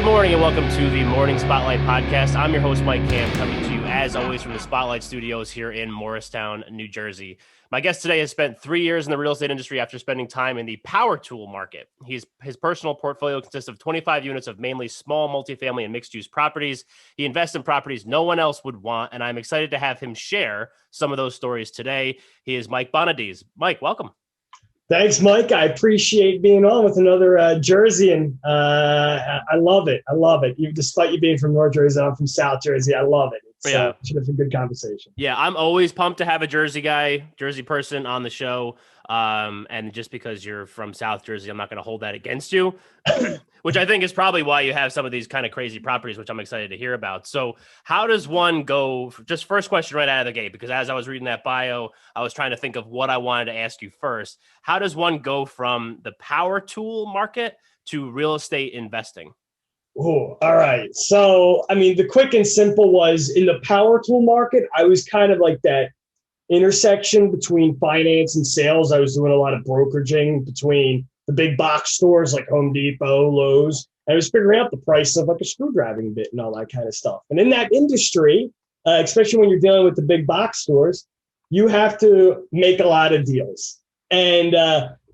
Good morning and welcome to the Morning Spotlight Podcast. I'm your host, Mike Cam, coming to you as always from the Spotlight Studios here in Morristown, New Jersey. My guest today has spent 3 years in the real estate industry after spending time in the power tool market. His personal portfolio consists of 25 units of mainly small multifamily and mixed-use properties. He invests in properties no one else would want, and I'm excited to have him share some of those stories today. He is Mike Bonadies. Mike, welcome. Thanks, Mike. I appreciate being on with another Jersey, and I love it. I love it. Despite you being from North Jersey, I'm from South Jersey. I love it. It's should have been a good conversation. Yeah, I'm always pumped to have a Jersey person on the show. And just because you're from South Jersey, I'm not going to hold that against you, which I think is probably why you have some of these kind of crazy properties, which I'm excited to hear about. So how does one go, just first question right out of the gate, because as I was reading that bio, I was trying to think of what I wanted to ask you first. How does one go from the power tool market to real estate investing? Oh, all right. So, I mean, the quick and simple was in the power tool market, I was kind of like that intersection between finance and sales. I was doing a lot of brokeraging between the big box stores like Home Depot, Lowe's. I was figuring out the price of like a screwdriving bit and all that kind of stuff. And in that industry, especially when you're dealing with the big box stores, you have to make a lot of deals. And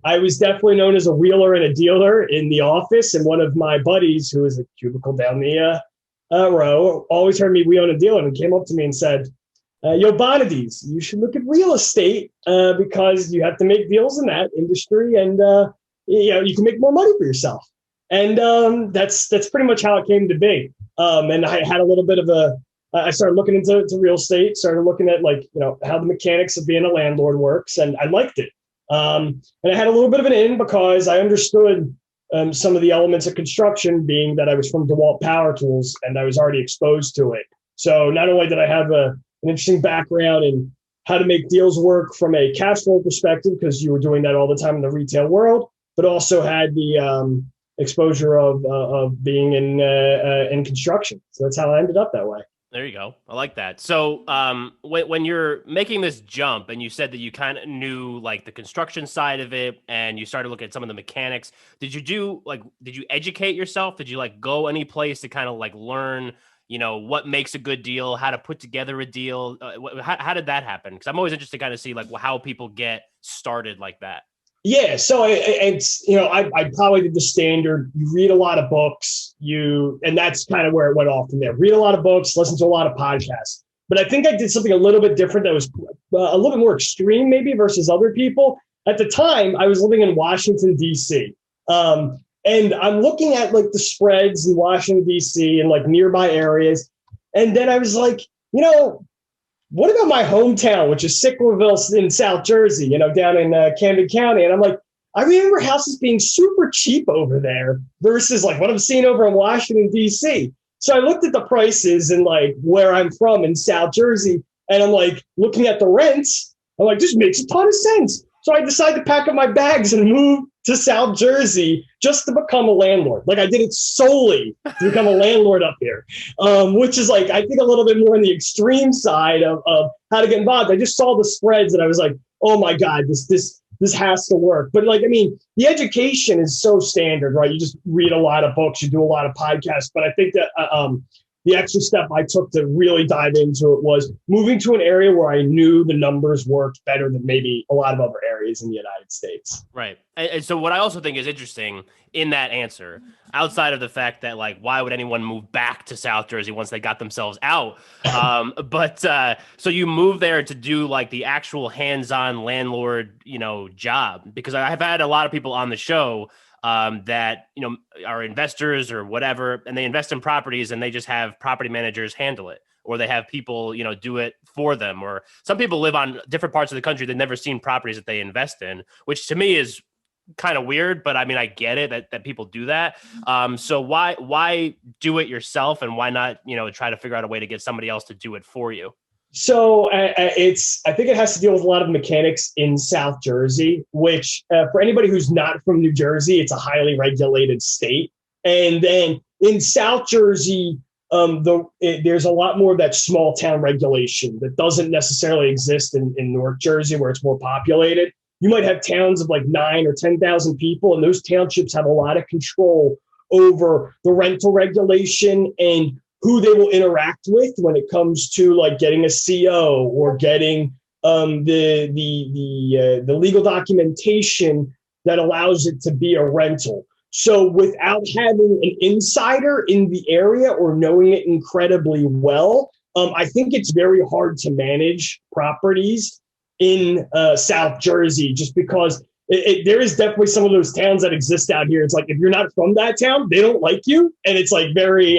I was definitely known as a wheeler and a dealer in the office. And one of my buddies, who was a cubicle down the row, always heard me wheeling and dealing and came up to me and said, yo, Bonadies, you should look at real estate because you have to make deals in that industry and you can make more money for yourself. And that's pretty much how it came to be. And I had a little bit of I started looking into real estate, started looking at how the mechanics of being a landlord works, and I liked it. And I had a little bit of an in because I understood some of the elements of construction, being that I was from DeWalt Power Tools and I was already exposed to it. So not only did I have an interesting background in how to make deals work from a cash flow perspective, because you were doing that all the time in the retail world, but also had the exposure of being in construction. So that's how I ended up that way. There you go. I like that. So when you're making this jump and you said that you kind of knew like the construction side of it and you started looking at some of the mechanics, did you educate yourself? Did you like go any place to kind of like learn, what makes a good deal, how to put together a deal? How did that happen? Because I'm always interested to kind of see like how people get started like that. Yeah, so I probably did the standard. You read a lot of books, and that's kind of where it went off from there. Read a lot of books, listen to a lot of podcasts. But I think I did something a little bit different that was a little bit more extreme maybe versus other people. At the time, I was living in Washington, D.C. And I'm looking at like the spreads in Washington, D.C. and like nearby areas. And then I was like, what about my hometown, which is Sicklerville in South Jersey, down in Camden County? And I'm like, I remember houses being super cheap over there versus like what I'm seeing over in Washington, D.C. So I looked at the prices and like where I'm from in South Jersey, and I'm like looking at the rents. I'm like, this makes a ton of sense. So I decided to pack up my bags and move to South Jersey just to become a landlord. Like I did it solely to become a landlord up here, which is like, I think a little bit more on the extreme side of how to get involved. I just saw the spreads and I was like, oh my God, this has to work. But like, I mean, the education is so standard, right? You just read a lot of books, you do a lot of podcasts, but I think that the extra step I took to really dive into it was moving to an area where I knew the numbers worked better than maybe a lot of other areas in the United States. Right. And so what I also think is interesting in that answer, outside of the fact that like, why would anyone move back to South Jersey once they got themselves out? So you moved there to do like the actual hands-on landlord, job, because I've had a lot of people on the show that, are investors or whatever, and they invest in properties and they just have property managers handle it, or they have people, do it for them. Or some people live on different parts of the country. They've never seen properties that they invest in, which to me is kind of weird, but I mean, I get it that people do that. So why do it yourself, and why not, try to figure out a way to get somebody else to do it for you? So I think it has to deal with a lot of mechanics in South Jersey, which for anybody who's not from New Jersey, it's a highly regulated state. And then in South Jersey, there's a lot more of that small town regulation that doesn't necessarily exist in North Jersey, where it's more populated. You might have towns of like 9 or 10,000 people, and those townships have a lot of control over the rental regulation and who they will interact with when it comes to like getting a CO or getting the legal documentation that allows it to be a rental. So without having an insider in the area or knowing it incredibly well, I think it's very hard to manage properties in South Jersey, just because there is definitely some of those towns that exist out here. It's like, if you're not from that town, they don't like you. And it's like very,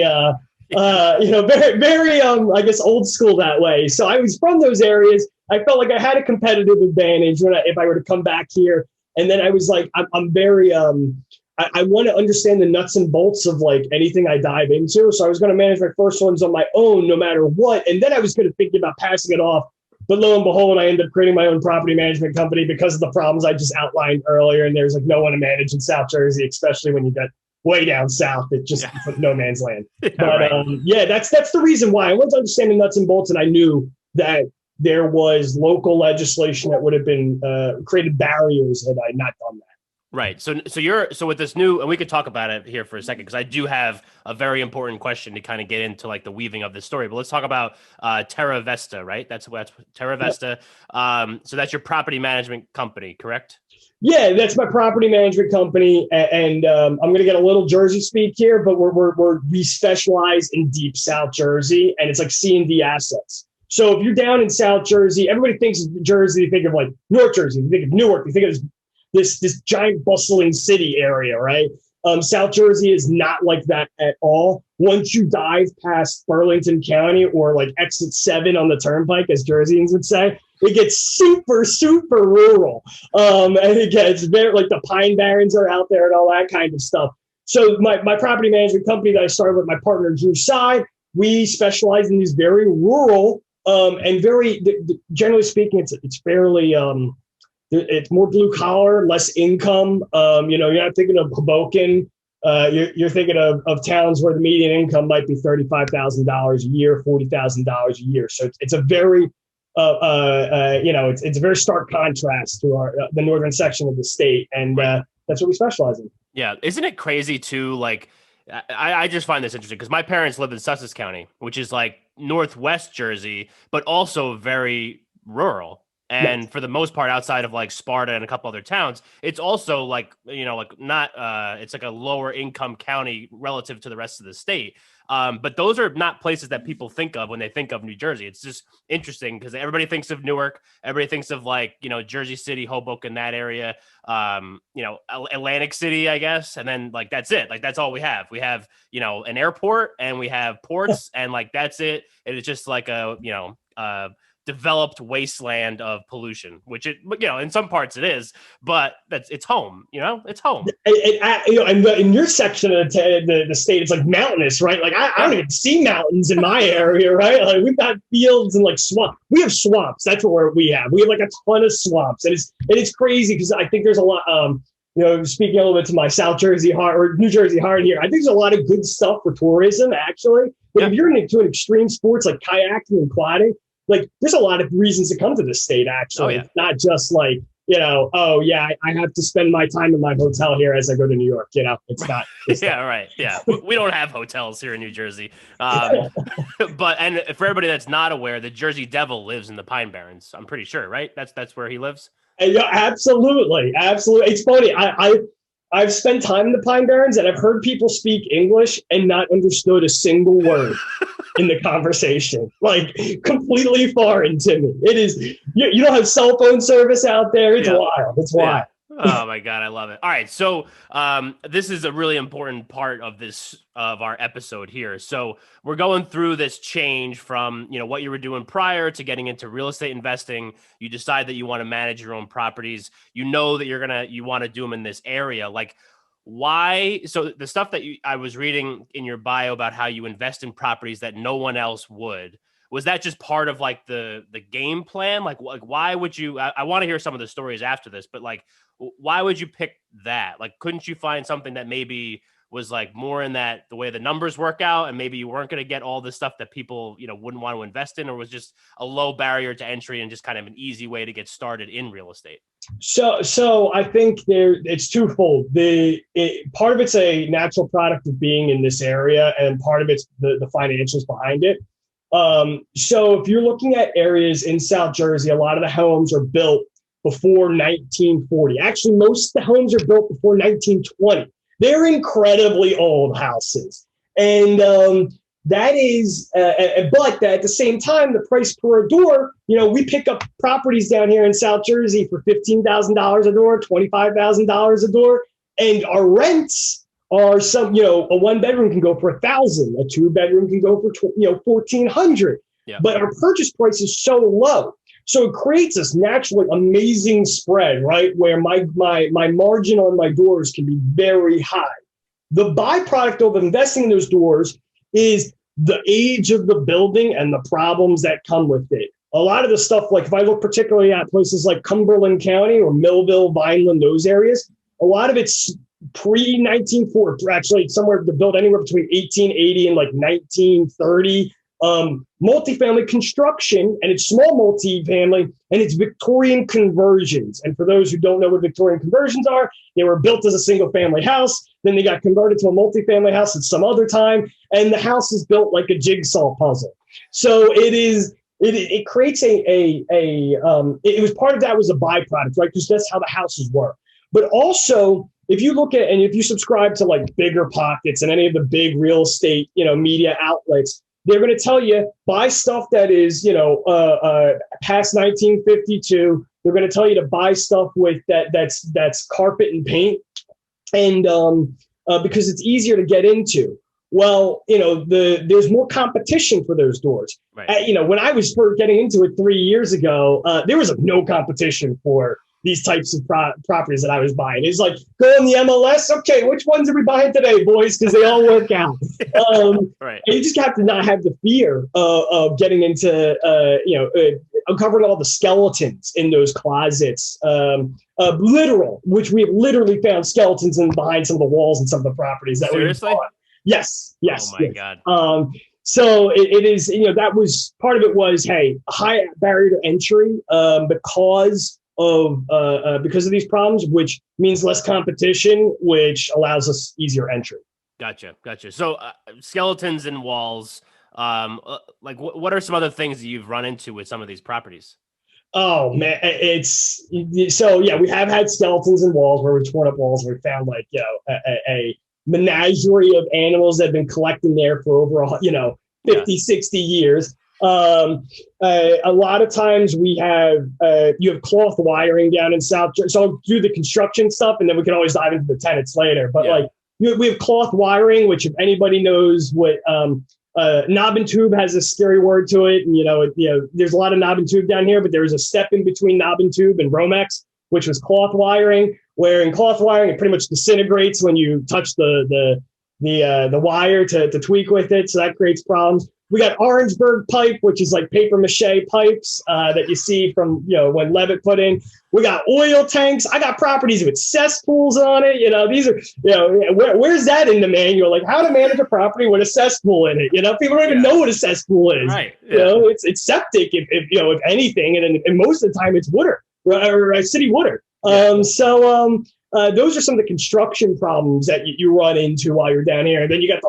very, I guess, old school that way. So I was from those areas. I felt like I had a competitive advantage if I were to come back here. And then I was like, I'm very, I want to understand the nuts and bolts of like anything I dive into. So I was going to manage my first ones on my own, no matter what. And then I was going to think about passing it off. But lo and behold, I ended up creating my own property management company because of the problems I just outlined earlier. And there's like no one to manage in South Jersey, especially when you get way down south. It's just no man's land. But that's the reason why I wanted to understand the nuts and bolts. And I knew that there was local legislation that would have been created barriers had I not done that. Right. So with this new, and we could talk about it here for a second, because I do have a very important question to kind of get into like the weaving of this story. But let's talk about TerraVestra, right? That's TerraVestra. Yep. So that's your property management company, correct? Yeah, that's my property management company, and I'm going to get a little Jersey speak here, but we specialize in deep South Jersey, and it's like C&D assets. So if you're down in South Jersey, everybody thinks of Jersey, you think of like North Jersey, you think of Newark, you think of this giant bustling city area, right? South Jersey is not like that at all. Once you dive past Burlington County or like exit 7 on the turnpike, as Jerseyans would say, it gets super, super rural. And it gets very, like the Pine Barrens are out there and all that kind of stuff. So my property management company that I started with my partner, Drew Sy, we specialize in these very rural and very, generally speaking, it's fairly, it's more blue collar, less income. You're not thinking of Hoboken. You're thinking of towns where the median income might be $35,000 a year, $40,000 a year. So it's a very, it's a very stark contrast to the northern section of the state, and that's what we specialize in. Yeah, isn't it crazy too? Like, I just find this interesting because my parents live in Sussex County, which is like northwest Jersey, but also very rural. And for the most part, outside of like Sparta and a couple other towns, it's also like, it's like a lower income county relative to the rest of the state. But those are not places that people think of when they think of New Jersey. It's just interesting because everybody thinks of Newark. Everybody thinks of like, Jersey City, Hoboken, that area, Atlantic City, I guess. And then like, that's it. Like, that's all we have. We have, an airport and we have ports and like, that's it. And it's just like developed wasteland of pollution, which in some parts it is, but it's home. It's home. And in your section of the state, it's like mountainous, right? Like I don't even see mountains in my area, right? Like we've got fields and like swamp. We have swamps. That's what we have. We have like a ton of swamps, and it's crazy because I think there's a lot. Speaking a little bit to my South Jersey heart or New Jersey heart here, I think there's a lot of good stuff for tourism actually. But if you're into extreme sports like kayaking and quadding, like there's a lot of reasons to come to this state, actually. It's not just like, I have to spend my time in my hotel here as I go to New York. It's not. Right. Yeah. We don't have hotels here in New Jersey. And for everybody that's not aware, the Jersey Devil lives in the Pine Barrens. I'm pretty sure, right? That's where he lives. Yeah, absolutely. Absolutely. It's funny. I've spent time in the Pine Barrens and I've heard people speak English and not understood a single word in the conversation, like completely foreign to me. It is, you don't have cell phone service out there. It's wild. It's wild. Oh my God. I love it. All right. So this is a really important part of our episode here. So we're going through this change from, what you were doing prior to getting into real estate investing. You decide that you want to manage your own properties. You know that you want to do them in this area. Like, why? So the stuff that I was reading in your bio about how you invest in properties that no one else would, was that just part of like the game plan? Like why would you, I want to hear some of the stories after this, but like, why would you pick that? Like, couldn't you find something that maybe was like more in that the way the numbers work out and maybe you weren't going to get all the stuff that people, wouldn't want to invest in, or was just a low barrier to entry and just kind of an easy way to get started in real estate? So I think it's twofold. Part of it's a natural product of being in this area, and part of it's the financials behind it. So if you're looking at areas in South Jersey, a lot of the homes are built before 1940. Actually, most of the homes are built before 1920. They're incredibly old houses, and that is, but at the same time, the price per door, we pick up properties down here in South Jersey for $15,000 a door, $25,000 a door, and our rents are a one bedroom can go for $1,000, a two bedroom can go for $1,400. Yeah. But our purchase price is so low, so it creates this naturally amazing spread, right? Where my margin on my doors can be very high. The byproduct of investing in those doors is the age of the building and the problems that come with it. A lot of the stuff, like if I look particularly at places like Cumberland County or Millville, Vineland, those areas, a lot of it's pre-1940, actually somewhere to build anywhere between 1880 and like 1930. Multifamily construction, and it's small multifamily, and it's Victorian conversions. And for those who don't know what Victorian conversions are, they were built as a single family house. Then they got converted to a multifamily house at some other time. And the house is built like a jigsaw puzzle. So it creates it was part of that was a byproduct, right? Because that's how the houses work. But also, if you look at, and if you subscribe to like Bigger Pockets and any of the big real estate, media outlets, they're going to tell you buy stuff that is, past 1952. They're going to tell you to buy stuff with that's carpet and paint, and because it's easier to get into. Well, there's more competition for those doors. Right. When I was first getting into it 3 years ago, there was no competition for these types of properties that I was buying. It's like, go on the MLS. Okay, which ones are we buying today, boys? Because they all work out. Right. And you just have to not have the fear of getting into, uncovering all the skeletons in those closets. Which we have literally found skeletons behind some of the walls and some of the properties that Seriously? we bought. Yes. Oh my God. So it is, that was part of it was, hey, high barrier to entry because of these problems, which means less competition, which allows us easier entry. Gotcha. So skeletons in walls, like what are some other things that you've run into with some of these properties? Oh man, we have had skeletons in walls where we torn up walls and we found a menagerie of animals that have been collecting there for over 50, 60 years. A lot of times we have you have cloth wiring down in South Jersey. So I'll do the construction stuff and then we can always dive into the tenants later. But we have cloth wiring, which if anybody knows what knob and tube has a scary word to it. And there's a lot of knob and tube down here, but there was a step in between knob and tube and Romex, which was cloth wiring, where in cloth wiring it pretty much disintegrates when you touch the wire to tweak with it. So that creates problems. We got Orangeburg pipe, which is like paper mache pipes that you see from, when Levitt put in. We got oil tanks. I got properties with cesspools on it. These are, where's that in the manual? Like how to manage a property with a cesspool in it. People don't even know what a cesspool is. Right. Yeah. It's septic if anything. And most of the time it's water or city water. Those are some of the construction problems that you run into while you're down here. And then you got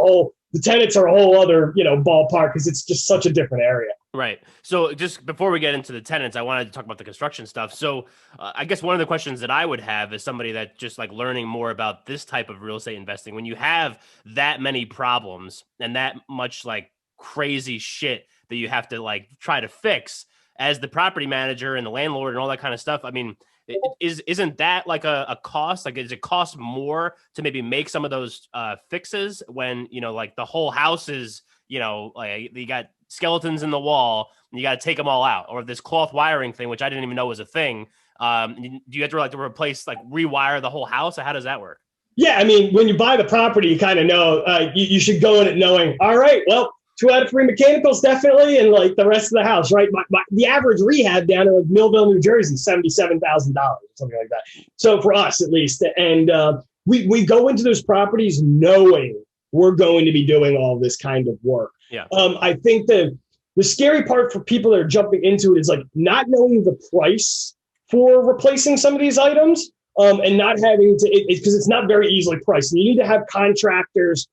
the tenants are a whole other, ballpark because it's just such a different area. Right. So just before we get into the tenants, I wanted to talk about the construction stuff. So I guess one of the questions that I would have is somebody that just like learning more about this type of real estate investing, when you have that many problems and that much like crazy shit that you have to like try to fix as the property manager and the landlord and all that kind of stuff. I mean, isn't that like a cost? Like, does it cost more to maybe make some of those fixes when, like the whole house is, like you got skeletons in the wall and you got to take them all out, or this cloth wiring thing, which I didn't even know was a thing. Do you have to replace, rewire the whole house? Or how does that work? Yeah. I mean, when you buy the property, you kind of know, you should go in it knowing, all right, well, 2 out of 3 mechanicals definitely, and like the rest of the house, right? The average rehab down in like Millville, New Jersey, $77,000, something like that. So for us, at least, and we go into those properties knowing we're going to be doing all this kind of work. Yeah. I think the scary part for people that are jumping into it is like not knowing the price for replacing some of these items, and not having to, because it's not very easily priced. And you need to have contractors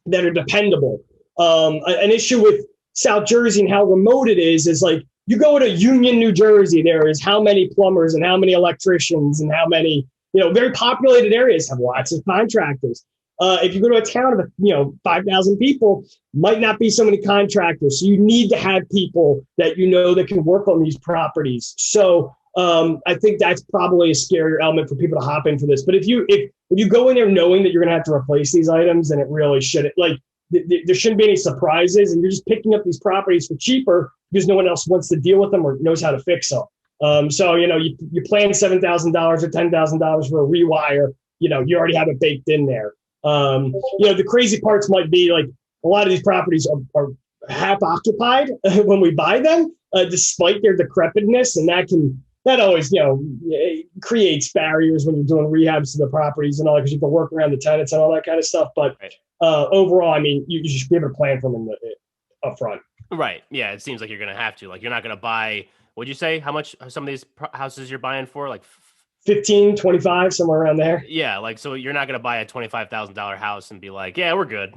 that are dependable. An issue with South Jersey and how remote it is like you go to Union, New Jersey, there is how many plumbers and how many electricians and how many, very populated areas have lots of contractors. If you go to a town of, 5,000 people, might not be so many contractors. So you need to have people that that can work on these properties. So I think that's probably a scarier element for people to hop in for this. But if you go in there knowing that you're going to have to replace these items, then it really shouldn't, there shouldn't be any surprises, and you're just picking up these properties for cheaper because no one else wants to deal with them or knows how to fix them. So you plan $7,000 or $10,000 for a rewire. You already have it baked in there. The crazy parts might be like a lot of these properties are half occupied when we buy them, despite their decrepitness, and that always creates barriers when you're doing rehabs to the properties and all that, because you can work around the tenants and all that kind of stuff. But overall, I mean, you should be able to plan for them up front. Right. Yeah. It seems like you're going to have to. Like, you're not going to buy. What'd you say? How much some of these houses you're buying for? Like 15, 25, somewhere around there. Yeah, so you're not going to buy a $25,000 house and be like, yeah, we're good.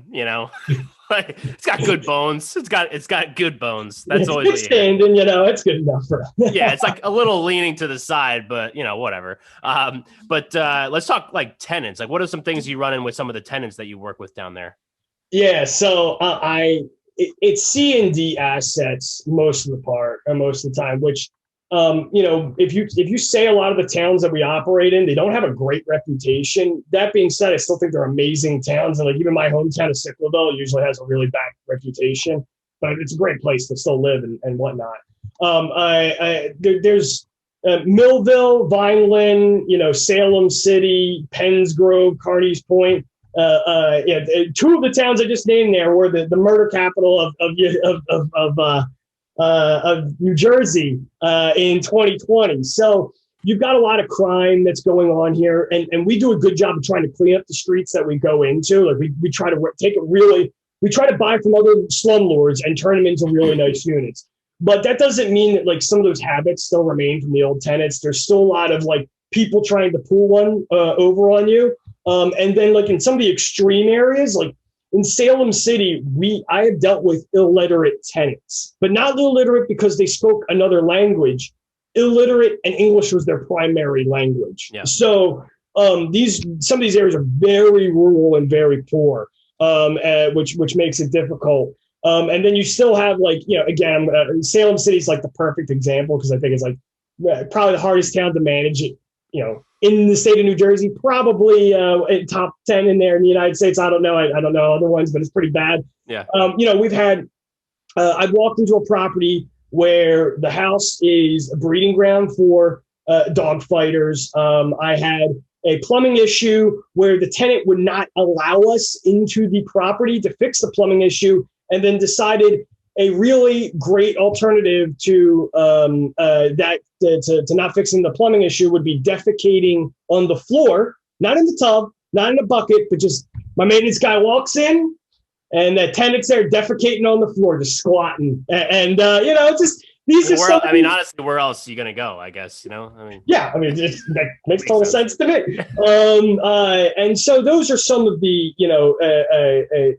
Like, it's got good bones. It's got good bones. That's always it's standing. It's good enough for. Yeah, it's like a little leaning to the side, but whatever. But let's talk like tenants. Like, what are some things you run in with some of the tenants that you work with down there? Yeah, so it's C and D assets most of the time, which. If you say a lot of the towns that we operate in, they don't have a great reputation. That being said, I still think they're amazing towns. And like even my hometown of Sicklerville usually has a really bad reputation, but it's a great place to still live and whatnot. There's Millville, Vineland, Salem City, Penns Grove, Carneys Point. Two of the towns I just named there were the murder capital of New Jersey in 2020. So you've got a lot of crime that's going on here, and we do a good job of trying to clean up the streets that we go into. Like we try to we try to buy from other slumlords and turn them into really nice units. But that doesn't mean that like some of those habits still remain from the old tenants. There's still a lot of like people trying to pull one over on you. And then like in some of the extreme areas, like in Salem City, I have dealt with illiterate tenants, but not illiterate because they spoke another language. Illiterate, and English was their primary language. Yeah. So some of these areas are very rural and very poor, which makes it difficult. And then you still have like, again, Salem City is like the perfect example because I think it's like probably the hardest town to manage it, in the state of New Jersey, probably top 10 in there in the United States. I don't know. I don't know other ones, but it's pretty bad. Yeah. We've had, I've walked into a property where the house is a breeding ground for dog fighters. I had a plumbing issue where the tenant would not allow us into the property to fix the plumbing issue, and then decided a really great alternative to to not fixing the plumbing issue would be defecating on the floor, not in the tub, not in a bucket, but just my maintenance guy walks in and the tenant's there defecating on the floor, just squatting. And just these are some. Honestly, where else are you going to go, I guess, Yeah, that makes total sense to me. And so those are some of the,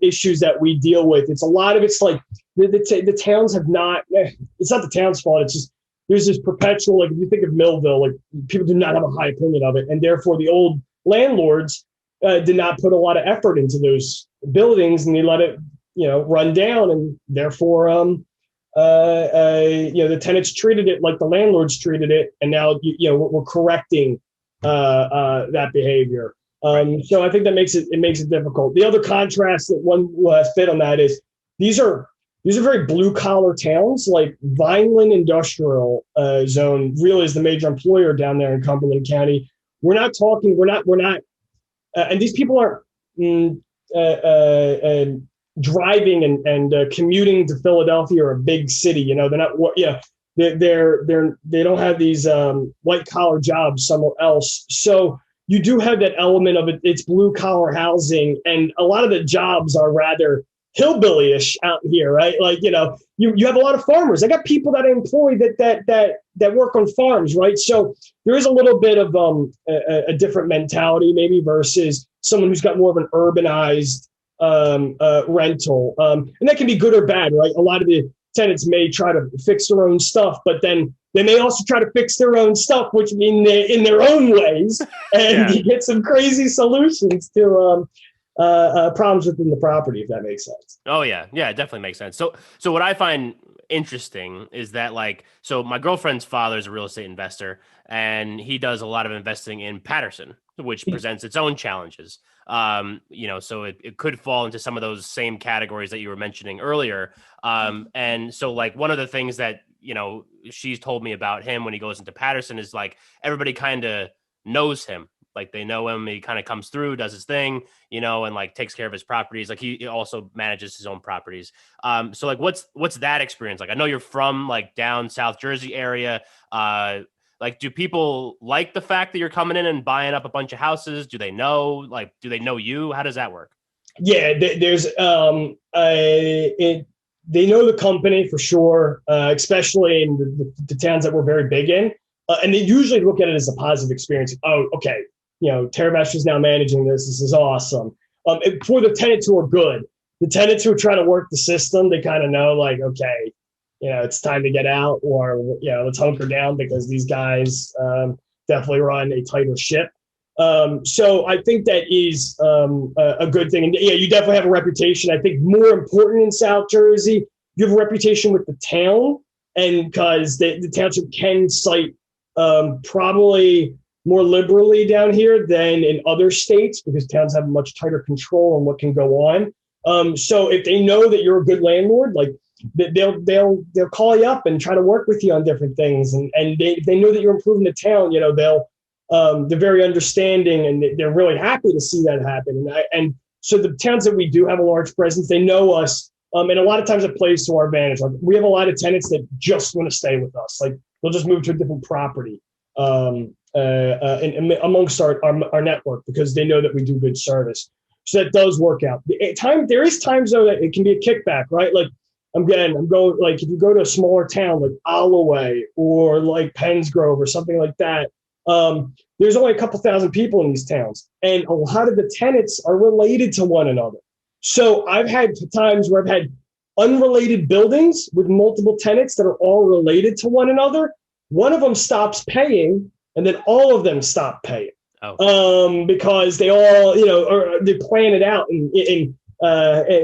issues that we deal with. It's a lot of it's like the towns have not, it's not the town's fault. It's just, there's this perpetual, like if you think of Millville, like people do not have a high opinion of it. And therefore the old landlords did not put a lot of effort into those buildings, and they let it, run down. And therefore, the tenants treated it like the landlords treated it. And now, we're correcting that behavior. So I think that makes it difficult. The other contrast that one fit on that is these are very blue collar towns. Like Vineland Industrial Zone really is the major employer down there in Cumberland County. We're not, and these people aren't driving and commuting to Philadelphia or a big city. They're not. They don't have these white collar jobs somewhere else. So you do have that element of it. It's blue collar housing, and a lot of the jobs are rather hillbilly-ish out here, right? Like, you have a lot of farmers. I got people that I employ that work on farms, right? So there is a little bit of a different mentality maybe versus someone who's got more of an urbanized rental. And that can be good or bad, right? A lot of the tenants may try to fix their own stuff, but then they may also try to fix their own stuff, which mean in their own ways, and you get some crazy solutions to problems within the property, if that makes sense. Oh yeah, it definitely makes sense. So what I find interesting is that so my girlfriend's father is a real estate investor, and he does a lot of investing in Patterson, which presents its own challenges. So it could fall into some of those same categories that you were mentioning earlier. And so one of the things that she's told me about him when he goes into Patterson is everybody kind of knows him. They know him. He kind of comes through, does his thing, and takes care of his properties. He also manages his own properties. So what's that experience like? I know you're from down South Jersey area. Do people like the fact that you're coming in and buying up a bunch of houses? Do they know you? How does that work? Yeah, there's they know the company for sure, especially in the towns that we're very big in. And they usually look at it as a positive experience. Oh, okay. TerraVestra is now managing this. This is awesome. For the tenants who are good, the tenants who are trying to work the system, they kind of know okay, it's time to get out, or, let's hunker down because these guys definitely run a tighter ship. So I think that is a good thing. And yeah, you definitely have a reputation. I think more important in South Jersey, you have a reputation with the town, and because the township can cite probably more liberally down here than in other states, because towns have much tighter control on what can go on. So if they know that you're a good landlord, they'll call you up and try to work with you on different things. And they know that you're improving the town, they're very understanding, and they're really happy to see that happen. And so the towns that we do have a large presence, they know us. And a lot of times it plays to our advantage. We have a lot of tenants that just want to stay with us. They'll just move to a different property amongst our network, because they know that we do good service. So that does work out. There is times though that it can be a kickback, right? I'm going if you go to a smaller town like Alloway or Pennsgrove or something like that, there's only a couple thousand people in these towns, and a lot of the tenants are related to one another. So I've had times where I've had unrelated buildings with multiple tenants that are all related to one another. One of them stops paying, and then all of them stop paying. Because they all, they plan it out and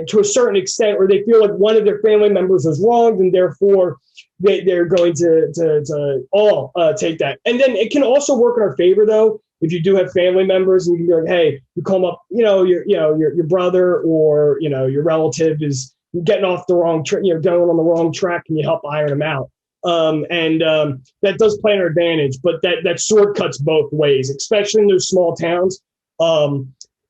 to a certain extent, or they feel like one of their family members was wronged, and therefore they're going to all take that. And then it can also work in our favor, though, if you do have family members, and you can be like, hey, you call them up, your brother or your relative is getting off the wrong track, going on the wrong track, and you help iron them out. That does play an advantage, but that sword cuts both ways, especially in those small towns.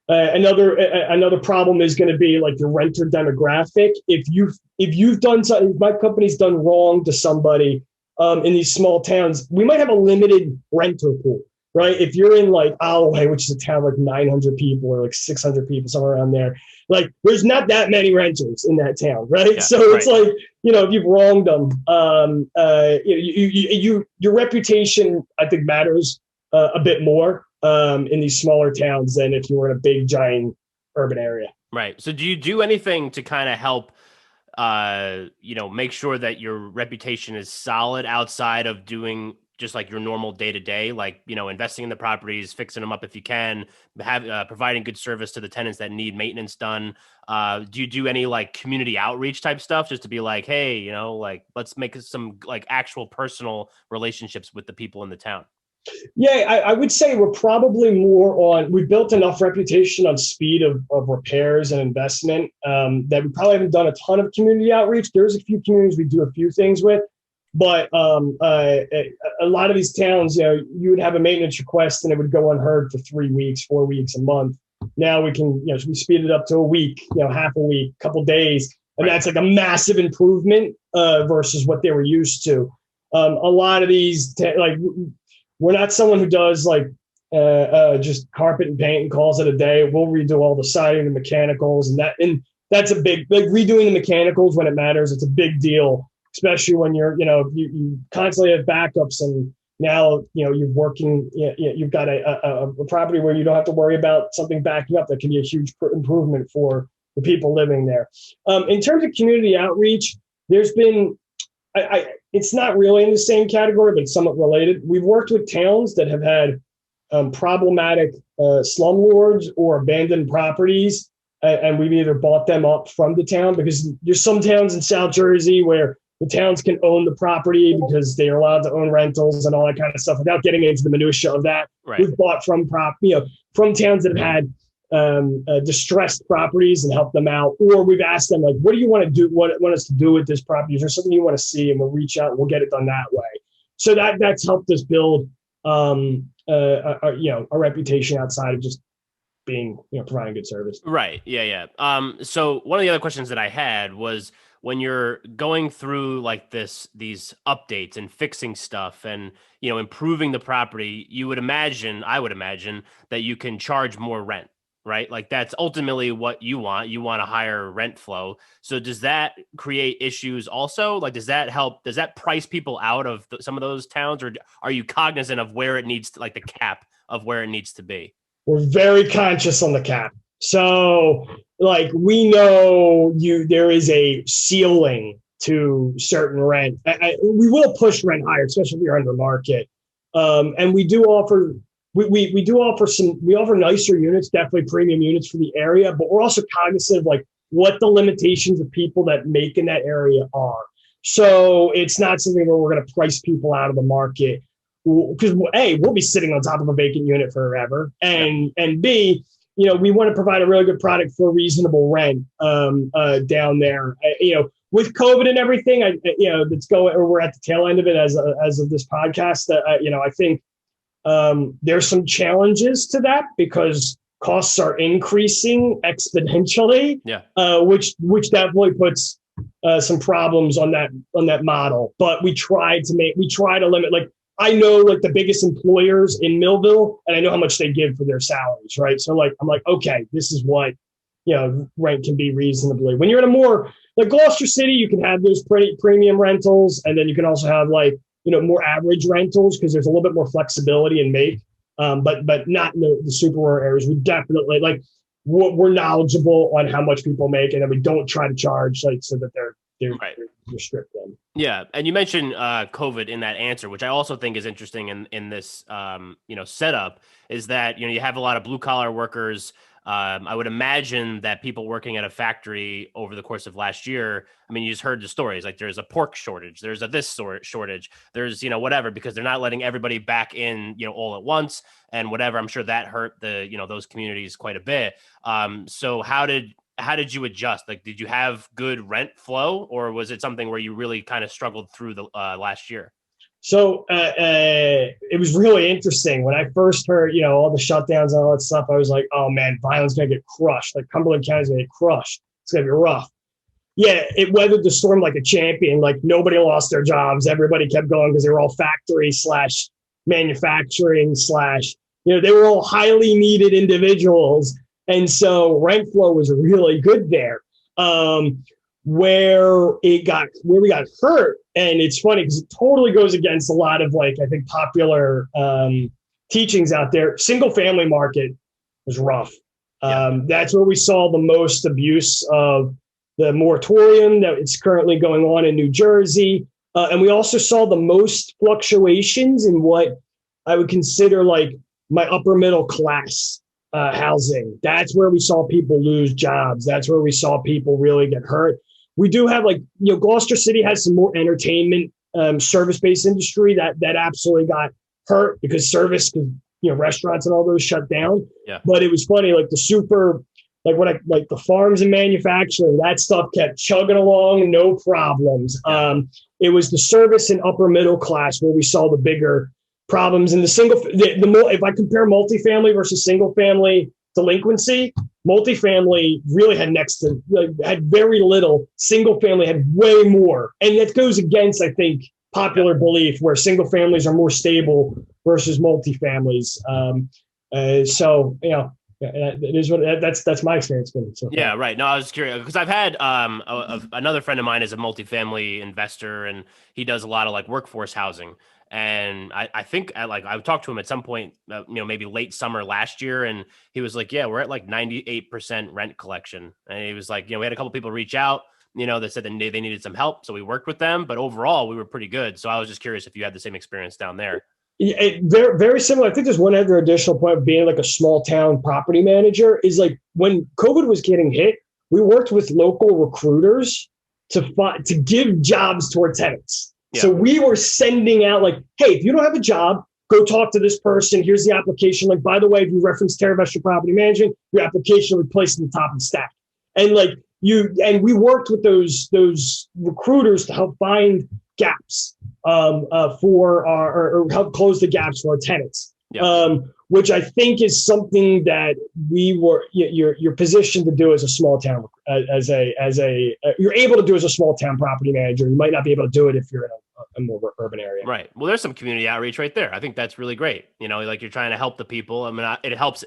Another problem is going to be your renter demographic. If you've done something, if my company's done wrong to somebody in these small towns, we might have a limited renter pool, right? If you're in Alloway, which is a town 900 people or 600 people, somewhere around there, there's not that many renters in that town, right? Yeah, so it's if you've wronged them, your reputation, I think, matters a bit more in these smaller towns than if you were in a big, giant urban area. Right. So do you do anything to kind of help, make sure that your reputation is solid outside of doing just your normal day-to-day, investing in the properties, fixing them up if you can, providing good service to the tenants that need maintenance done? Do you do any community outreach type stuff just to be hey, let's make some actual personal relationships with the people in the town? Yeah, I would say we're probably we've built enough reputation on speed of repairs and investment that we probably haven't done a ton of community outreach. There's a few communities we do a few things with, but a lot of these towns, you would have a maintenance request and it would go unheard for 3 weeks, 4 weeks, a month. Now we can, we speed it up to a week, half a week, couple days. And that's a massive improvement versus what they were used to. A lot of these, we're not someone who does just carpet and paint and calls it a day. We'll redo all the siding and mechanicals, and that's a big, like redoing the mechanicals when it matters. It's a big deal, especially when you constantly have backups, and now, you've got a property where you don't have to worry about something backing up. That can be a huge improvement for the people living there. In terms of community outreach, there's been, it's not really in the same category, but somewhat related. We've worked with towns that have had problematic slumlords or abandoned properties, and we've either bought them up from the town, because there's some towns in South Jersey where the towns can own the property because they are allowed to own rentals and all that kind of stuff without getting into the minutia of that. Right. We've bought from from towns that have had distressed properties and helped them out, or we've asked them, like, what do you want to do? What want us to do with this property? Is there something you want to see? And we'll reach out and we'll get it done that way. So that's helped us build a reputation outside of just being, providing good service. Right. Yeah. So one of the other questions that I had was, when you're going through like these updates and fixing stuff and, improving the property, I would imagine that you can charge more rent, right? Like that's ultimately what you want. You want a higher rent flow. So does that create issues also? Like, does that price people out of some of those towns, or are you cognizant of where it needs to, like the cap of where it needs to be? We're very conscious on the cap. So, like, we know there is a ceiling to certain rent. We will push rent higher, especially if you're under market. And we do offer we offer nicer units, definitely premium units for the area, but we're also cognizant of like what the limitations of people that make in that area are. So it's not something where we're going to price people out of the market, because A, we'll be sitting on top of a vacant unit forever, and B, we want to provide a really good product for a reasonable rent down there. With COVID and everything, that's going, or we're at the tail end of it as of this podcast. I think there's some challenges to that because costs are increasing exponentially. Yeah. Which definitely puts some problems on that model. But we try to limit. Like, I know like the biggest employers in Millville, and I know how much they give for their salaries, right? So like, I'm like, okay, this is what, rent can be reasonably. When you're in a more like Gloucester City, you can have those pretty premium rentals, and then you can also have like, more average rentals because there's a little bit more flexibility in make, but not in the super rural areas. We definitely like, we're knowledgeable on how much people make, and then we don't try to charge like so that they're right. restrict them. Yeah, and you mentioned COVID in that answer, which I also think is interesting in this setup, is that you have a lot of blue collar workers. I would imagine that people working at a factory over the course of last year, I mean, you just heard the stories, like there's a pork shortage, there's a this shortage, there's, whatever, because they're not letting everybody back in, all at once and whatever. I'm sure that hurt those communities quite a bit. So how did you adjust? Like, did you have good rent flow, or was it something where you really kind of struggled through the last year? So it was really interesting. When I first heard, all the shutdowns and all that stuff, I was like, oh man, Violent's going to get crushed. Like Cumberland County's going to get crushed. It's going to be rough. Yeah, it weathered the storm like a champion. Like nobody lost their jobs. Everybody kept going because they were all factory / manufacturing / they were all highly needed individuals. And so rent flow was really good there. Where we got hurt, and it's funny because it totally goes against a lot of like, I think, popular teachings out there. Single family market was rough. That's where we saw the most abuse of the moratorium that it's currently going on in New Jersey. And we also saw the most fluctuations in what I would consider like my upper middle class housing. That's where we saw people lose jobs. That's where we saw people really get hurt. We do have like, Gloucester City has some more entertainment service-based industry that absolutely got hurt because restaurants and all those shut down. Yeah. But it was funny, like the farms and manufacturing, that stuff kept chugging along, no problems. Yeah. It was the service and upper middle class where we saw the bigger problems. And if I compare multifamily versus single family delinquency, multifamily really had very little. Single family had way more, and that goes against, I think, popular belief where single families are more stable versus multifamilies. So Yeah, it is what that's my experience been. So Yeah, right. No, I was curious because I've had another friend of mine is a multifamily investor and he does a lot of like workforce housing. And I think I talked to him at some point, maybe late summer last year, and he was like, "Yeah, we're at like 98% rent collection." And he was like, we had a couple people reach out, that said that they needed some help, so we worked with them. But overall, we were pretty good. So I was just curious if you had the same experience down there. Very, very similar. I think there's one other additional point of being like a small town property manager is like when COVID was getting hit, we worked with local recruiters to give jobs to our tenants. Yeah. So we were sending out like, hey, if you don't have a job, go talk to this person. Here's the application. Like, by the way, if you reference TerraVestra Property Management, your application will be placed in the top of the stack. And we worked with those recruiters to help find gaps for or help close the gaps for our tenants. Yeah. Which I think is something that you're positioned to do as a small town, you're able to do as a small town property manager. You might not be able to do it if you're in a more urban area. Right. Well, there's some community outreach right there. I think that's really great. Like you're trying to help the people. I mean, it helps,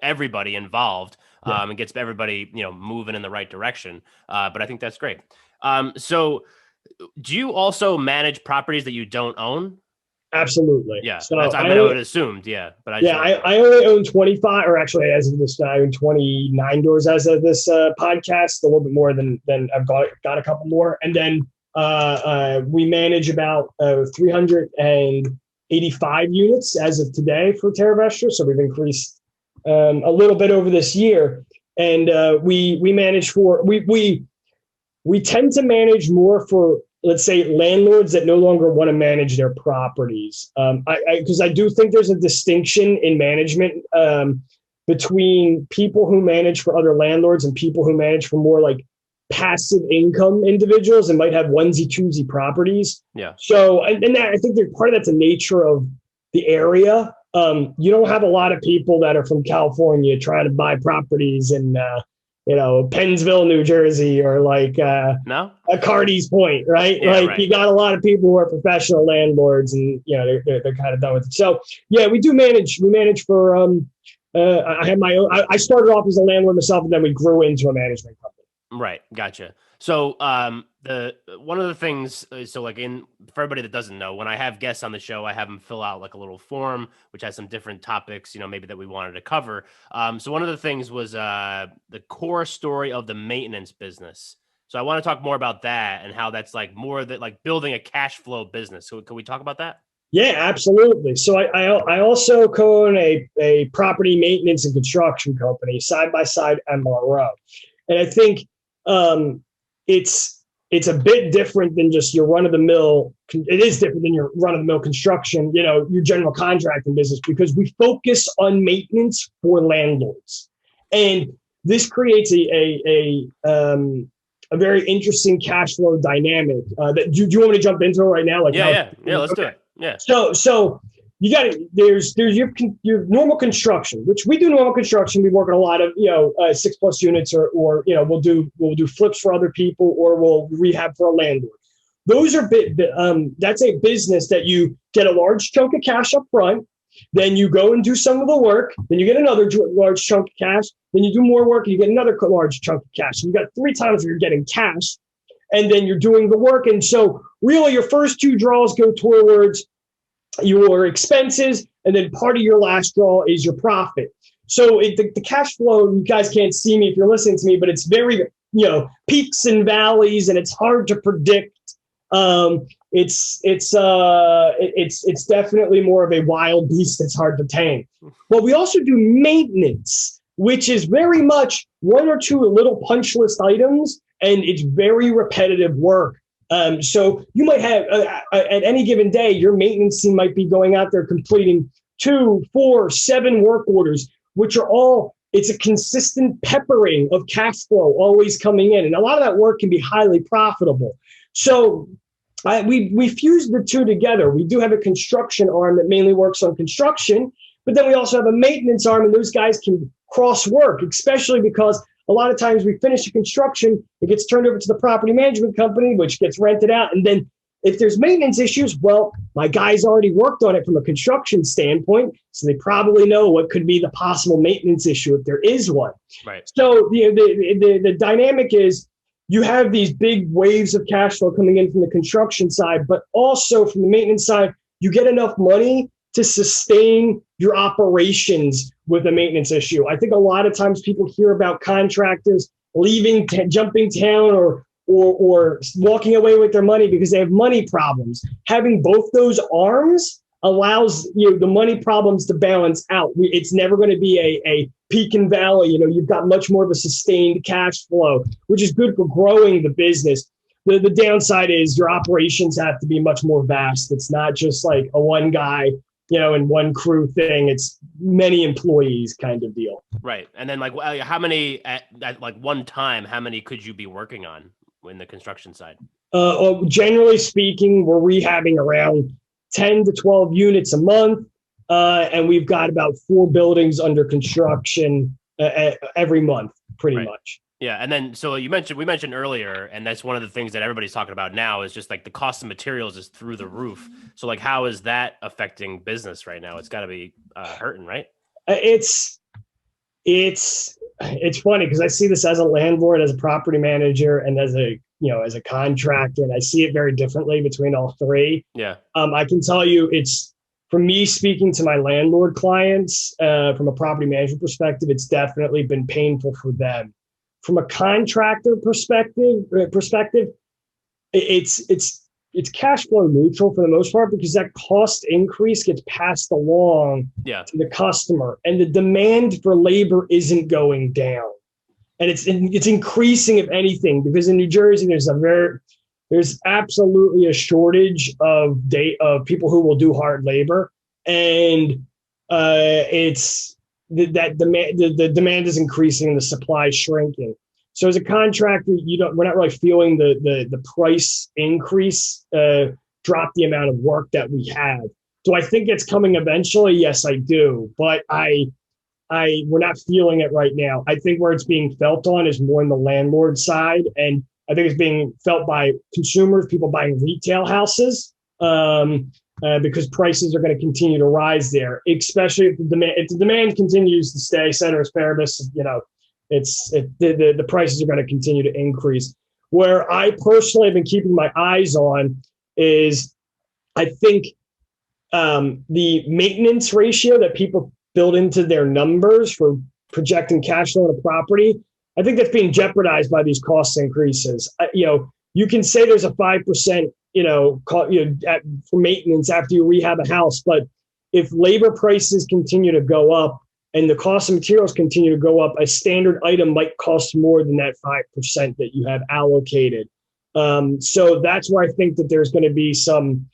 everybody involved, and gets everybody, moving in the right direction. But I think that's great. So do you also manage properties that you don't own? Absolutely. Yeah. So I would have assumed. Yeah. But I only own 25, or actually, as of this, I own 29 doors as of this podcast. A little bit more than I've got a couple more, and then we manage about 385 units as of today for TerraVestra. So we've increased a little bit over this year, and we manage for we tend to manage more for, let's say, landlords that no longer want to manage their properties. Because I do think there's a distinction in management between people who manage for other landlords and people who manage for more like passive income individuals and might have onesie twosie properties. Yeah. So, and that, I think part of that's the nature of the area. You don't have a lot of people that are from California trying to buy properties in Pennsville, New Jersey, or like a Cardi's Point, right? Yeah, like, right. You got a lot of people who are professional landlords, and they're kind of done with it. So yeah, we do manage. We manage for. I had my own. I started off as a landlord myself, and then we grew into a management company. Right, gotcha. So the one of the things, so like for everybody that doesn't know, when I have guests on the show, I have them fill out like a little form which has some different topics, maybe that we wanted to cover. So one of the things was the core story of the maintenance business. So I want to talk more about that and how that's like more that like building a cash flow business. So can we talk about that? Yeah, absolutely. So I also co-own a property maintenance and construction company, side by side MRO, and I think it's a bit different than just your run of the mill. It is different than your run of the mill construction, your general contracting business, because we focus on maintenance for landlords, and this creates a very interesting cash flow dynamic. Do you want me to jump into it right now? Yeah, let's do it. Yeah. So you got to, there's your normal construction, which we do normal construction. We work on a lot of, 6+ units or we'll do flips for other people, or we'll rehab for a landlord. Those are that's a business that you get a large chunk of cash up front. Then you go and do some of the work. Then you get another large chunk of cash. Then you do more work and you get another large chunk of cash. So you got 3 times where you're getting cash, and then you're doing the work. And so really your first 2 draws go towards your expenses, and then part of your last draw is your profit. So the cash flow, you guys can't see me if you're listening to me, but it's very, peaks and valleys, and it's hard to predict. It's definitely more of a wild beast that's hard to tame. But we also do maintenance, which is very much 1 or 2 little punch list items, and it's very repetitive work. So you might have at any given day, your maintenance team might be going out there completing 2, 4, 7 work orders, which are all, it's a consistent peppering of cash flow always coming in. And a lot of that work can be highly profitable. So we fuse the 2 together. We do have a construction arm that mainly works on construction, but then we also have a maintenance arm, and those guys can cross work, especially because a lot of times we finish the construction, it gets turned over to the property management company, which gets rented out. And then if there's maintenance issues, well, my guys already worked on it from a construction standpoint. So they probably know what could be the possible maintenance issue if there is one. Right. So the dynamic is you have these big waves of cash flow coming in from the construction side, but also from the maintenance side, you get enough money to sustain your operations with a maintenance issue. I think a lot of times people hear about contractors leaving, jumping town, or walking away with their money because they have money problems. Having both those arms allows the money problems to balance out. It's never going to be a peak and valley. You've got much more of a sustained cash flow, which is good for growing the business. The downside is your operations have to be much more vast. It's not just like a one guy, and one crew thing. It's many employees kind of deal. Right. And then like how many at like one time, how many could you be working on in the construction side? Generally speaking, we're rehabbing around 10 to 12 units a month. And we've got about 4 buildings under construction every month, pretty much. Yeah. And then, so we mentioned earlier, and that's one of the things that everybody's talking about now is just like the cost of materials is through the roof. So like, how is that affecting business right now? It's gotta be hurting, right? It's funny because I see this as a landlord, as a property manager, and as a contractor, and I see it very differently between all three. Yeah. I can tell you it's, from me speaking to my landlord clients, from a property management perspective, it's definitely been painful for them. From a contractor perspective, it's cash flow neutral for the most part because that cost increase gets passed along to the customer, and the demand for labor isn't going down, and it's increasing if anything, because in New Jersey there's absolutely a shortage of people who will do hard labor, and the demand is increasing and the supply is shrinking. So as a contractor, we're not really feeling the price increase drop the amount of work that we have. Do I think it's coming eventually? Yes, I do, but we're not feeling it right now. I think where it's being felt on is more in the landlord side, and I think it's being felt by consumers, people buying retail houses. Because prices are going to continue to rise there, especially if the demand continues to stay ceteris paribus. The prices are going to continue to increase. Where I personally have been keeping my eyes on is, I think the maintenance ratio that people build into their numbers for projecting cash flow on a property, I think that's being jeopardized by these cost increases. You can say there's a 5%, for maintenance after you rehab a house, but if labor prices continue to go up and the cost of materials continue to go up, a standard item might cost more than that 5% that you have allocated. So that's where I think that there's going to be some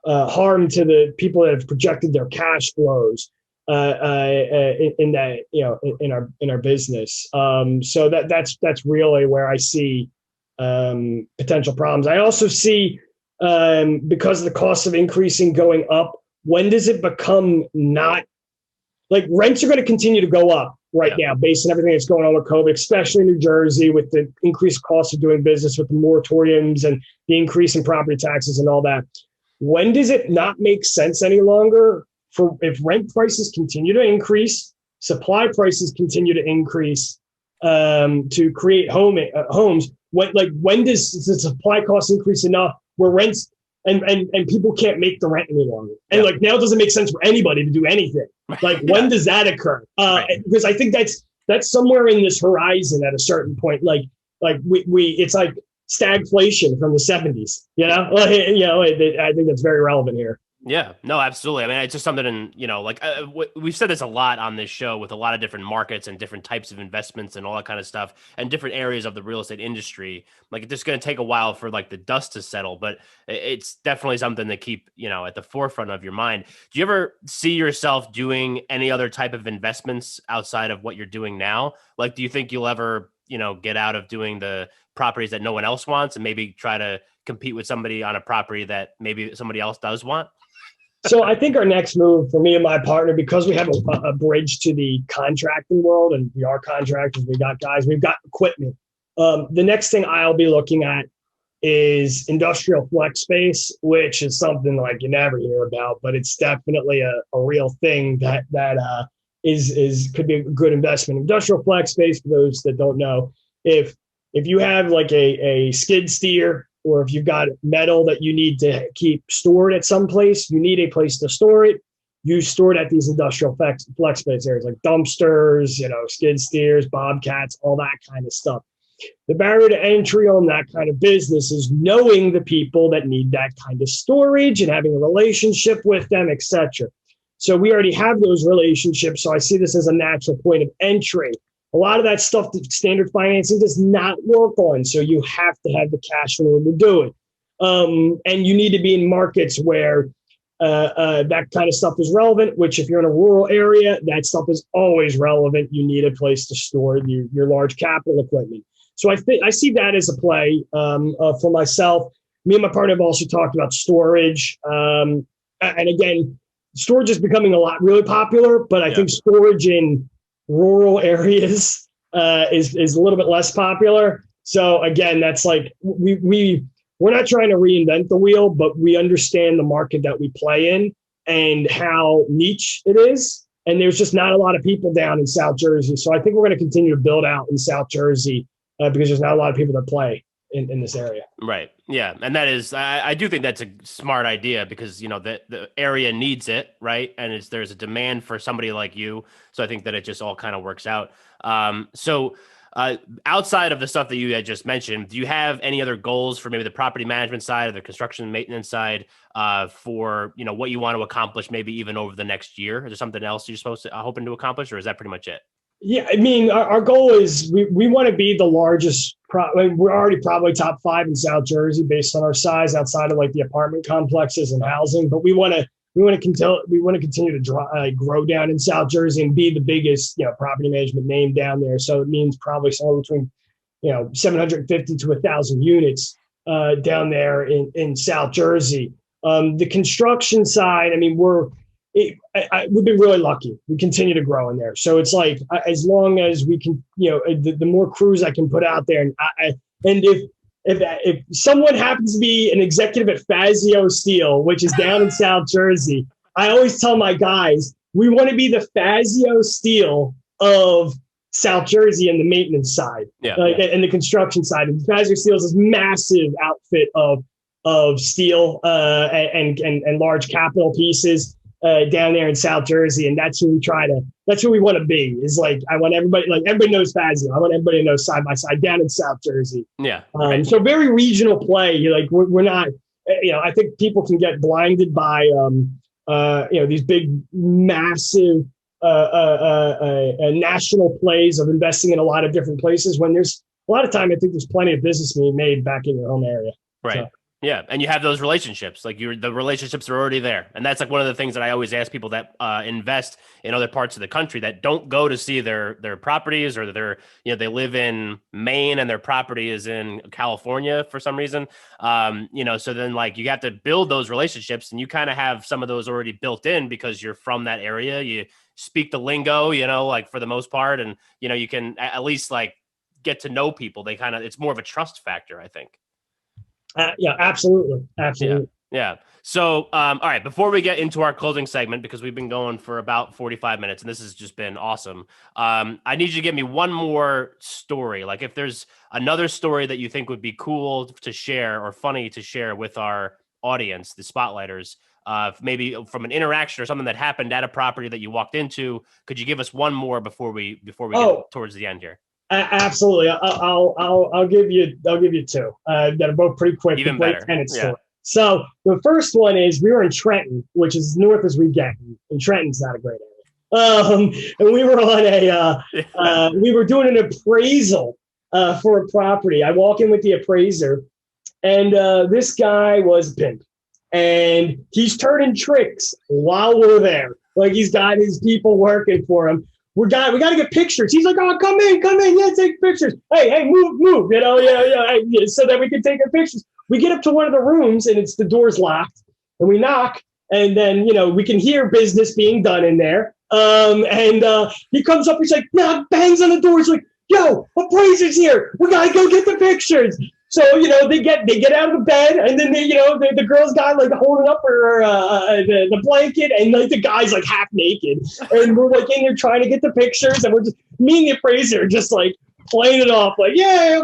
harm to the people that have projected their cash flows in our business. So that's really where I see potential problems. I also see, because of the cost of increasing going up, when does it become not, like, rents are going to continue to go up now based on everything that's going on with COVID, especially in New Jersey with the increased cost of doing business with the moratoriums and the increase in property taxes and all that. When does it not make sense any longer if rent prices continue to increase, supply prices continue to increase to create homes? When does the supply cost increase enough where rents and people can't make the rent any longer? And now it doesn't make sense for anybody to do anything. When does that occur? Because I think that's somewhere in this horizon at a certain point. It's like stagflation from the 70s. I think that's very relevant here. Yeah, no, absolutely. I mean, it's just something we've said this a lot on this show with a lot of different markets and different types of investments and all that kind of stuff and different areas of the real estate industry. Like, it's just going to take a while for the dust to settle, but it's definitely something to keep, at the forefront of your mind. Do you ever see yourself doing any other type of investments outside of what you're doing now? Like, do you think you'll ever, get out of doing the properties that no one else wants and maybe try to compete with somebody on a property that maybe somebody else does want? So I think our next move for me and my partner, because we have a bridge to the contracting world, and we are contractors, we got guys, we've got equipment. The next thing I'll be looking at is industrial flex space, which is something like you never hear about, but it's definitely a real thing that is could be a good investment. Industrial flex space, for those that don't know, if you have like a skid steer, or if you've got metal that you need to keep stored at some place, you need a place to store it. You store it at these industrial flex space areas like dumpsters, skid steers, bobcats, all that kind of stuff. The barrier to entry on that kind of business is knowing the people that need that kind of storage and having a relationship with them, etc. So we already have those relationships. So I see this as a natural point of entry. A lot of that stuff that standard financing does not work on. So you have to have the cash in order to do it. And you need to be in markets where that kind of stuff is relevant, which if you're in a rural area, that stuff is always relevant. You need a place to store your large capital equipment. So I see that as a play for myself. Me and my partner have also talked about storage. And again, storage is becoming really popular, but I think storage in rural areas is a little bit less popular. So again, that's like we're not trying to reinvent the wheel, but we understand the market that we play in and how niche it is. And there's just not a lot of people down in South Jersey. So I think we're going to continue to build out in South Jersey because there's not a lot of people that play in this area. Right. Yeah. And that is, I do think that's a smart idea because, the area needs it. Right. And there's a demand for somebody like you. So I think that it just all kind of works out. So outside of the stuff that you had just mentioned, do you have any other goals for maybe the property management side or the construction and maintenance side for, what you want to accomplish maybe even over the next year? Is there something else you're hoping to accomplish, or is that pretty much it? Yeah, I mean, our goal is we want to be the largest. We're already probably top 5 in South Jersey based on our size, outside of like the apartment complexes and housing. But we want to continue to grow down in South Jersey and be the biggest property management name down there. So it means probably somewhere between 750 to 1,000 units down there in South Jersey. The construction side, I mean, we've been really lucky. We continue to grow in there. So it's like, as long as we can, the more crews I can put out there. And if someone happens to be an executive at Fazio Steel, which is down in South Jersey, I always tell my guys, we want to be the Fazio Steel of South Jersey and the maintenance side, and the construction side. And Fazio Steel is this massive outfit of steel and large capital pieces down there in South Jersey, and that's who we want to be. Is like, I want everybody, like everybody knows Fazio. I want everybody to know side by side down in South Jersey. Yeah. So very regional play. Like we're not. I think people can get blinded by these big, massive national plays of investing in a lot of different places. When there's a lot of time, I think there's plenty of business being made back in your home area. Right. So. Yeah. And you have those relationships, like the relationships are already there. And that's like one of the things that I always ask people that invest in other parts of the country that don't go to see their properties, or they live in Maine and their property is in California for some reason. So then like you have to build those relationships, and you kind of have some of those already built in because you're from that area. You speak the lingo, like for the most part. And, you can at least like get to know people. It's more of a trust factor, I think. Yeah, absolutely. Yeah. So, all right, before we get into our closing segment, because we've been going for about 45 minutes and this has just been awesome. I need you to give me one more story. Like if there's another story that you think would be cool to share or funny to share with our audience, the spotlighters, maybe from an interaction or something that happened at a property that you walked into, could you give us one more before we get towards the end here? Absolutely. I'll give you 2 that are both pretty quick. Even better. Story. So the first one is we were in Trenton, which is as north as we get, and Trenton's not a great area. And we were on we were doing an appraisal for a property. I walk in with the appraiser, and this guy was a pimp, and he's turning tricks while we're there. Like he's got his people working for him. We got to get pictures. He's like, oh, come in. Yeah, take pictures. Hey, move. Yeah. So that we can take our pictures. We get up to one of the rooms and the door's locked, and we knock, and then, we can hear business being done in there. And he comes up, he's like, bangs on the door. He's like, yo, appraiser's here. We got to go get the pictures. So, they get out of the bed, and then the girl's got like holding up her the blanket, and like the guy's like half naked, and we're like in there trying to get the pictures, and we're just me and the appraiser just like playing it off like, of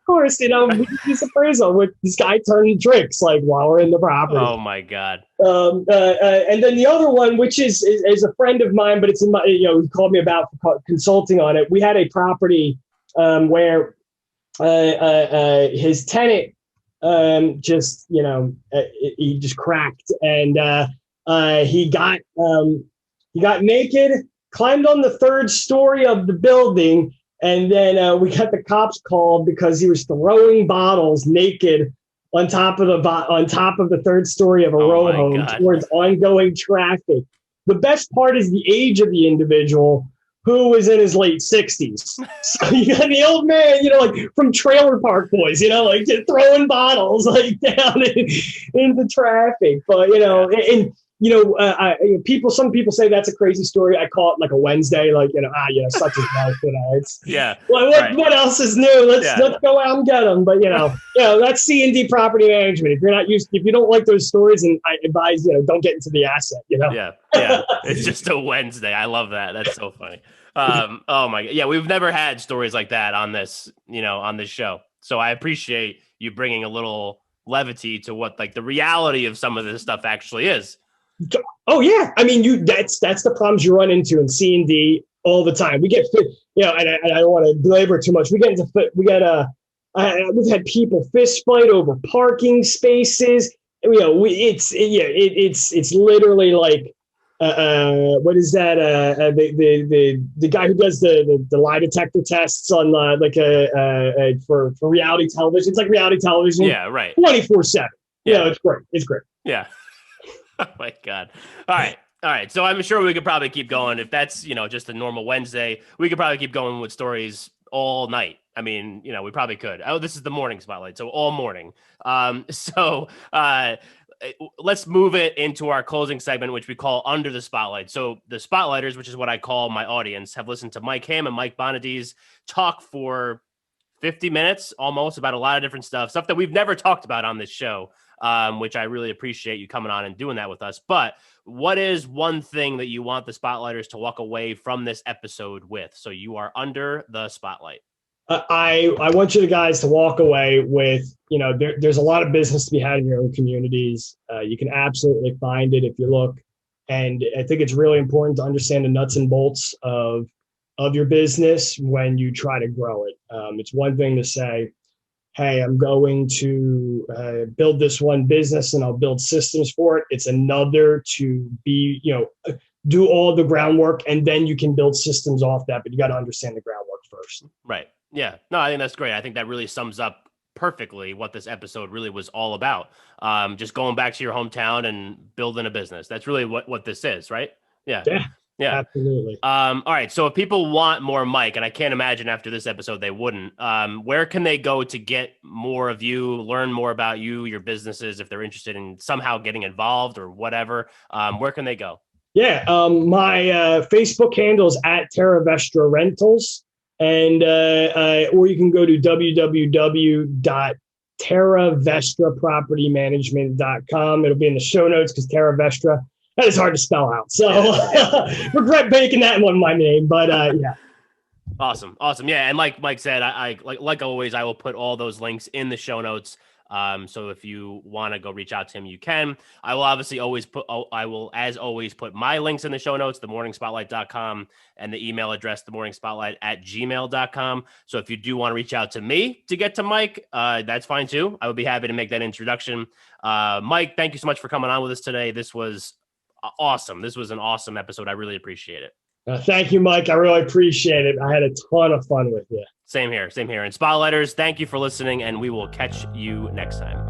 course, we did this appraisal with this guy turning tricks like while we're in the property. Oh my God. And then the other one, which is a friend of mine, but it's in my, he called me about consulting on it. We had a property where his tenant just, he just cracked, and he got naked, climbed on the third story of the building, and then we got the cops called because he was throwing bottles naked on top of the third story of a row home towards ongoing traffic. The best part is the age of the individual, who was in his late 60s. So you got the old man, like from Trailer Park Boys, like just throwing bottles like down into traffic. But some people say that's a crazy story. I call it like a Wednesday, like such as life. It's what else is new? Let's go out and get them. But that's C&D property management. If you don't like those stories, and I advise don't get into the asset. Yeah, it's just a Wednesday. I love that. That's so funny. Oh my God, yeah, we've never had stories like that on this show. So I appreciate you bringing a little levity to what like the reality of some of this stuff actually is. Oh yeah, I mean, that's the problems you run into in C&D all the time. We get and I don't want to belabor too much. We've had people fist fight over parking spaces. It's literally like what is that? The guy who does the lie detector tests on for reality television. It's like reality television. Yeah, right. 24/7. Yeah, it's great. It's great. Yeah. Oh my God. All right. So I'm sure we could probably keep going. If that's, just a normal Wednesday, we could probably keep going with stories all night. I mean, we probably could. Oh, this is the morning spotlight. So all morning. Let's move it into our closing segment, which we call Under the Spotlight. So the Spotlighters, which is what I call my audience, have listened to Mike Hamm and Mike Bonadies talk for 50 minutes almost about a lot of different stuff that we've never talked about on this show. Which I really appreciate you coming on and doing that with us. But what is one thing that you want the Spotlighters to walk away from this episode with? So you are under the spotlight. I want you guys to walk away with, there's a lot of business to be had in your own communities. You can absolutely find it if you look. And I think it's really important to understand the nuts and bolts of your business when you try to grow it. It's one thing to say, hey, I'm going to build this one business and I'll build systems for it. It's another to be, do all the groundwork, and then you can build systems off that, but you got to understand the groundwork first. Right. Yeah. No, I think that's great. I think that really sums up perfectly what this episode really was all about. Just going back to your hometown and building a business. That's really what this is, right? Yeah. Yeah, absolutely. All right. So if people want more Mike, and I can't imagine after this episode they wouldn't, where can they go to get more of you, learn more about you, your businesses, if they're interested in somehow getting involved or whatever? Where can they go? Yeah. My Facebook handle is at TerraVestra Rentals, and or you can go to www.TerraVestraPropertyManagement.com. It'll be in the show notes because TerraVestra, that is hard to spell out. So regret making that one my name, but yeah. Awesome. Yeah. And like Mike said, I like always, I will put all those links in the show notes. So if you want to go reach out to him, you can. I will obviously as always put my links in the show notes, themorningspotlight.com, and the email address, themorningspotlight@gmail.com. So if you do want to reach out to me to get to Mike, that's fine too. I would be happy to make that introduction. Mike, thank you so much for coming on with us today. This was awesome. This was an awesome episode. I really appreciate it. Thank you, Mike. I really appreciate it. I had a ton of fun with you. Same here. And Spotlighters, thank you for listening, and we will catch you next time.